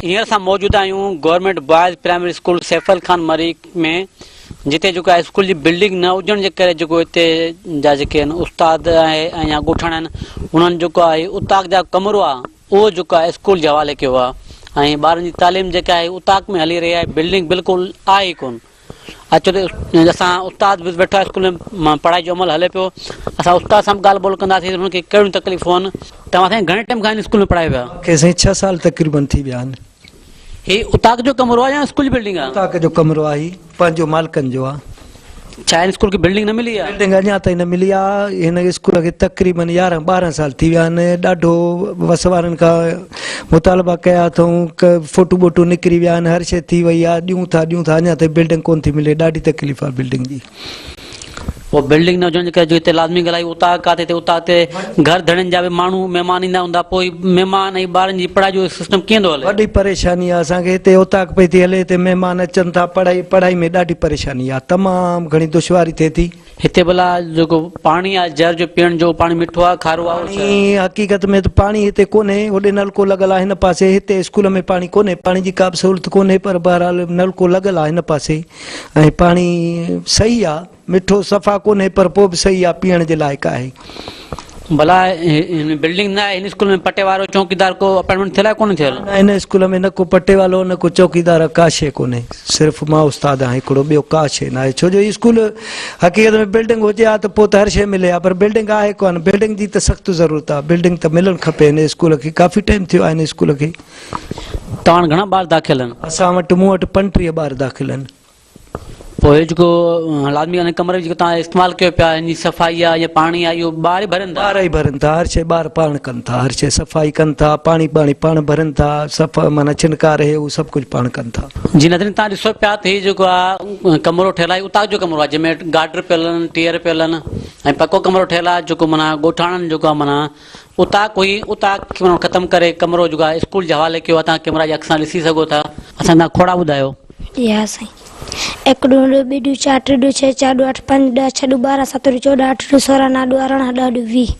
हींअर असां मौजूद आहियूं government boys primary school सैफल Khan मरी में, जिते जेको आहे स्कूल जी बिल्डिंग न हुजण जे करे जेको हिते जा जेके आहिनि उस्ताद आहे ऐं या ॻोठाणा आहिनि उन्हनि जेको आहे उताक जा कमरो आहे उहो जेको आहे स्कूल जे हवाले कयो आहे ऐं ॿारनि जी तालीम जेका आहे उताक में हली रही आहे। बिल्डिंग बिल्कुलु आहे ई कोन। अचो त असां उस्ताद बि वेठो आहे स्कूल में, पढ़ाई जो अमल हले पियो। असां उस्ताद सां ॻाल्हि ॿोल कंदासीं हुनखे कहिड़ियूं तकलीफ़ूं आहिनि। तव्हां साईं घणे टाइम खां स्कूल में पढ़ायो विया? के साईं 6 साल तकरीबन थी विया आहिनि। ही उताक जो कमरो आहे या स्कूल जी बिल्डिंग आहे? उताक जो कमरो आहे, पंहिंजो मालिकनि जो आहे। छा हिन स्कूल की बिल्डिंग न मिली आहे? बिल्डिंग अञा ताईं न मिली आहे। हिन स्कूल खे तकरीबन 11-12 साल थी विया आहिनि। ॾाढो वस वारनि खां मुतालबा कया अथऊं, फोटू बोटू निकिरी विया आहिनि, हर शइ थी वई आहे, ॾियूं था अञा ताईं बिल्डिंग कोन थी मिले। ॾाढी तकलीफ़ आहे बिल्डिंग जी। वो बिल्डिंग न हुजण जे करे जो हिते लाज़मी ॻाल्हि उताक आहे, हिते उताक ते घर धड़नि जा बि माण्हू महिमान ईंदा हूंदा, पोइ महिमान ऐं ॿारनि जी पढ़ाई जो सिस्टम कीअं थो हले? वॾी परेशानी आहे असांखे हिते। उताक पई थी हले, हिते महिमान अचनि था, पढ़ाई में ॾाढी परेशानी आहे, तमामु घणी दुश्वारी थिए थी। हिते भला जेको पाणी आहे जर जो पीअण जो पाणी मिठो आहे खारो आहे? पाणी हक़ीक़त में त पाणी हिते कोन्हे। होॾे नलको लॻल आहे हिन पासे, हिते स्कूल में पाणी कोन्हे, पाणी जी का बि सहूलियत कोन्हे। पर बहरहाल नलको लॻल आहे हिन पासे ऐं पाणी सही आहे, मिठो सफ़ा कोन्हे पर पोइ बि सही आहे, पीअण जे लाइक़ु आहे। भला हिन बिल्डिंग न आहे, हिन स्कूल में पटे वारो चौकीदार को अपॉइंटमेंट थियल आहे कोन थियल? हिन स्कूल में न को पटे वारो न को चौकीदार, का शइ कोन्हे। सिर्फ़ु मां उस्ताद आहियां हिकिड़ो, ॿियो का शइ न आहे। छो जो स्कूल हक़ीक़त में बिल्डिंग हुजे हा त पोइ त हर शइ मिले हा, पर बिल्डिंग आहे कोन। बिल्डिंग जी त सख़्तु ज़रूरत आहे, बिल्डिंग त मिलणु खपे हिन स्कूल खे। काफ़ी टाइम थियो आहे हिन स्कूल खे। तव्हां घणा ॿार दाख़िल आहिनि? असां वटि मूं वटि 35 ॿार दाख़िल आहिनि। पोइ जेको लाज़मी आहे कमरे जेको तव्हां इस्तेमालु कयो पिया, हिन जी सफ़ाई आहे या पाणी आहे, इहो ॿार ई भरनि था? ॿार ई भरनि था, हर शइ ॿार पाण कनि था, हर शइ सफ़ाई कनि था, पाणी पाण भरनि था, सफ़ा माना छिनकार है उहो सभु कुझु पाण कनि था। जी नज़र तव्हां ॾिसो पिया त हीउ जेको आहे कमरो ठहियल आहे उताक जो कमरो आहे, जंहिंमें गाडर पियल आहिनि, टीयर पियल आहिनि ऐं पको कमरो ठहियल आहे जेको माना ॻोठाणनि जेको आहे माना उताक हुई। उताक खे माना ख़तमु करे कमरो जेको आहे स्कूल जे हवाले कयो आहे। तव्हां कैमरा जे अक्सां ॾिसी सघो था। असां तव्हां खोड़ा ॿुधायो। या साईं 1 2 2 2 4 2 6 4 2 8 5 10 6 12 17 14 18 16 19 18 20